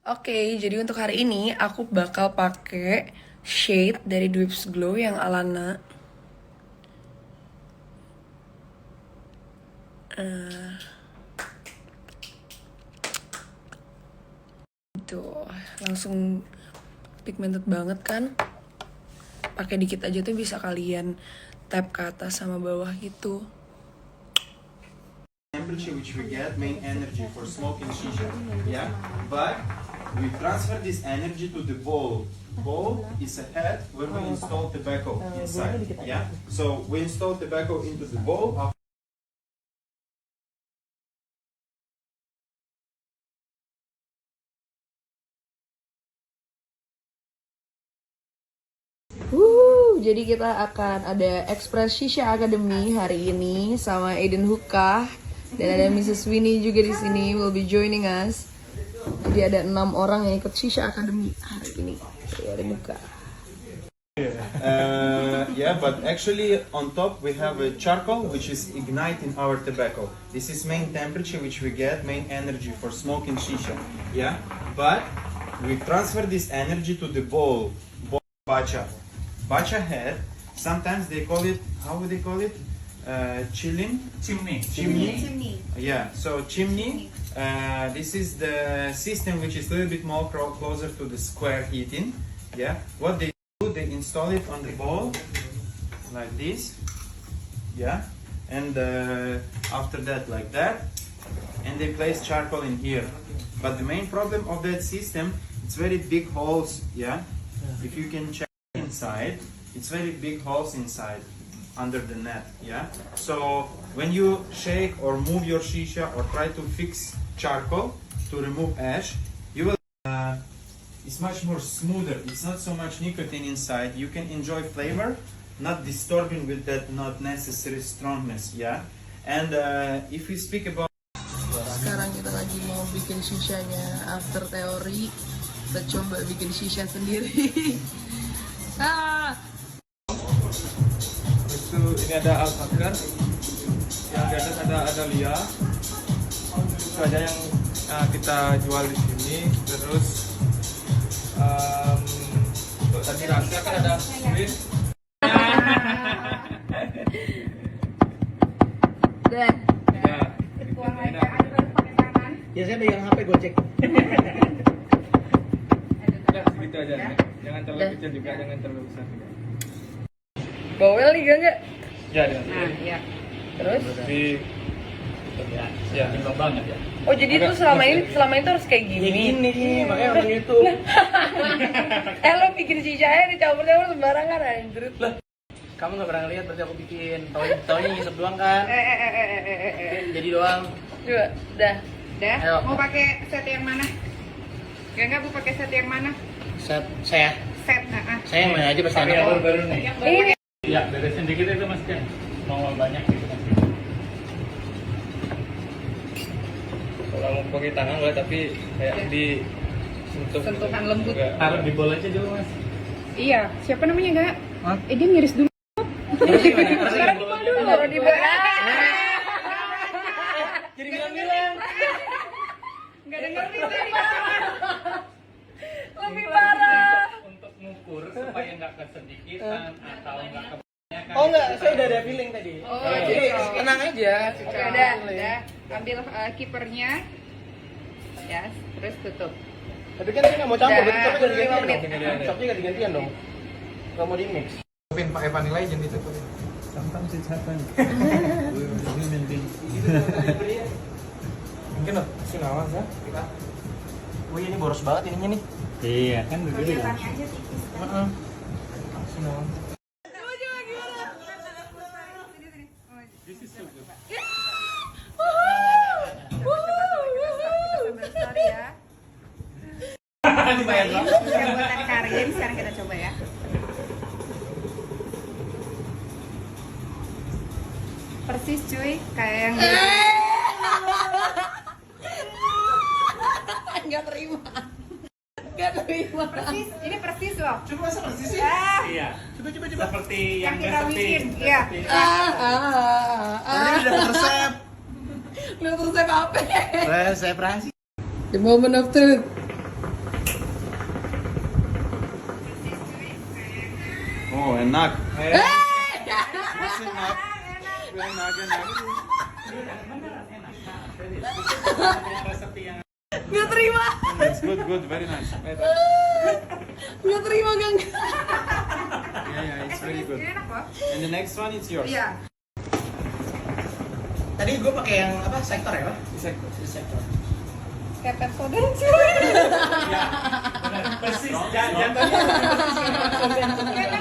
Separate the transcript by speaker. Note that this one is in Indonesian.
Speaker 1: Oke, jadi untuk hari ini aku bakal pakai shade dari Dwebs Glow yang Alana. Tuh, langsung pigmented banget kan? Pakai dikit aja tuh bisa kalian tap ke atas sama bawah gitu.
Speaker 2: Temperature which we get main energy for smoking shisha, yeah, but we transfer this energy to the bowl. Bowl is a head where we install tobacco inside, yeah. So we install tobacco into the bowl.
Speaker 1: Jadi kita akan ada Express Shisha Academy hari ini sama Aiden Hukah dan ada Mrs. Winnie juga di sini will be joining us. Jadi ada 6 orang yang ikut Shisha Academy hari ini. Ada Hukah.
Speaker 2: Yeah, but actually on top we have a charcoal which is igniting our tobacco. This is main temperature which we get, main energy for smoking shisha. Yeah, but we transfer this energy to the bowl bacha. Bacha head. Sometimes they call it, how would they call it? Chimney. Yeah, so chimney. This is the system which is a little bit more closer to the square heating. Yeah, what they do, they install it on the bowl like this. Yeah, and after that like that, and they place charcoal in here. But the main problem of that system, it's very big holes. Yeah, if you can check inside, it's very big holes inside under the net. Yeah, so when you shake or move your shisha or try to fix charcoal to remove ash, you will it's much more smoother. It's not so much nicotine inside. You can enjoy flavor, not disturbing with that not necessary strongness. Yeah, and if we speak about
Speaker 1: Sekarang kita lagi mau bikin shishanya after teori. Kita coba bikin shisha sendiri.
Speaker 3: Itu ini ada Al-Fakir, yang di atas ada Adalia. Itu aja yang kita jual di sini. Terus untuk tadi rasa kan ada Swiss.
Speaker 1: Dan
Speaker 3: Ya,
Speaker 4: Ya saya pegang HP Gojek.
Speaker 3: udah segitu aja. Jangan terlalu kecil juga, jangan terlalu besar juga.
Speaker 1: bawel nih enggak?
Speaker 3: Ya, ya.
Speaker 1: Iya. Terus?
Speaker 3: Di ya, timbang banget ya.
Speaker 1: Oh jadi itu selama itu harus kayak
Speaker 4: Ya
Speaker 1: gini.
Speaker 4: gini, makanya orang itu.
Speaker 1: Lo bikin shisha-nya dicampur-campur sembarangan anjir.
Speaker 4: Kamu nggak pernah lihat berarti aku bikin. Taunya ngisep doang kan? Jadi doang.
Speaker 1: Coba, dah.
Speaker 5: Dah,
Speaker 4: Ayo.
Speaker 5: mau pakai set yang mana? Enggak, Bu pakai set yang mana?
Speaker 4: Saya
Speaker 5: Set,
Speaker 4: saya yang mana aja pasti
Speaker 3: Tapi
Speaker 4: enak.
Speaker 3: yang baru nih.
Speaker 5: Yang baru
Speaker 1: Ini
Speaker 5: ya?
Speaker 3: Ya, beresin dikit itu Mas Ken. Mau banyak gitu Mas. Kalau mau pakai tangan boleh, tapi kayak di
Speaker 5: Sentuhan lembut.
Speaker 3: Taruh di bola aja dulu Mas.
Speaker 5: Iya, siapa namanya enggak? Dia ngiris dulu.
Speaker 4: Sekarang
Speaker 1: taruh di bawah.
Speaker 4: jadi bilang-bilang.
Speaker 5: Enggak denger nih tadi.
Speaker 1: Lebih parah.
Speaker 3: Untuk mengukur supaya nggak kesedikitan atau nggak kebanyakan.
Speaker 4: Oh enggak, saya udah ada feeling tadi.
Speaker 5: Oh,
Speaker 4: Jadi
Speaker 5: gitu.
Speaker 4: tenang aja.
Speaker 5: Oke, udah. Ambil kipernya. Ya, terus tutup.
Speaker 4: Tapi kan saya nggak mau campur,
Speaker 5: Udah,
Speaker 4: berarti copnya ganti-gantian
Speaker 5: 5 menit.
Speaker 4: dong. Copnya ganti-gantian dong. Nggak mau di mix.
Speaker 3: Pin pakai vanilla aja gitu. Sometimes it's happen.
Speaker 4: Mungkin loh, sinawan ya. Oh iya, ini boros banget ininya nih.
Speaker 3: Iya kan begitu.
Speaker 5: Kelihatannya aja tipis.
Speaker 4: Heeh. Sinawan.
Speaker 3: This is so good.
Speaker 5: Sorry ya.
Speaker 4: Dibayar
Speaker 5: Ini
Speaker 4: berapa?
Speaker 5: buatan Karin, sekarang kita coba ya. Persis cuy, kayak yang
Speaker 1: Enggak terima. Enggak terima.
Speaker 5: persis, ini persis loh.
Speaker 4: Coba masa persis sih?
Speaker 3: Iya.
Speaker 4: Coba.
Speaker 3: Seperti
Speaker 5: Yang kita bikin, iya.
Speaker 4: Ini udah resep.
Speaker 1: Lu resep apa?
Speaker 4: Resep rahasia.
Speaker 1: The moment of truth.
Speaker 2: enak. Enak. Enak.
Speaker 1: Nggak terima.
Speaker 2: It's good, very nice.
Speaker 1: Nggak terima Gang.
Speaker 2: Yeah, it's very good.
Speaker 5: Ini enak loh.
Speaker 2: And the next one it's yours.
Speaker 5: Iya.
Speaker 4: Tadi gue pakai yang apa? Sektor ya, Pak? Di sektor.
Speaker 5: Kayak Pepsodent sih.
Speaker 4: Persis. Jatuhnya persis kayak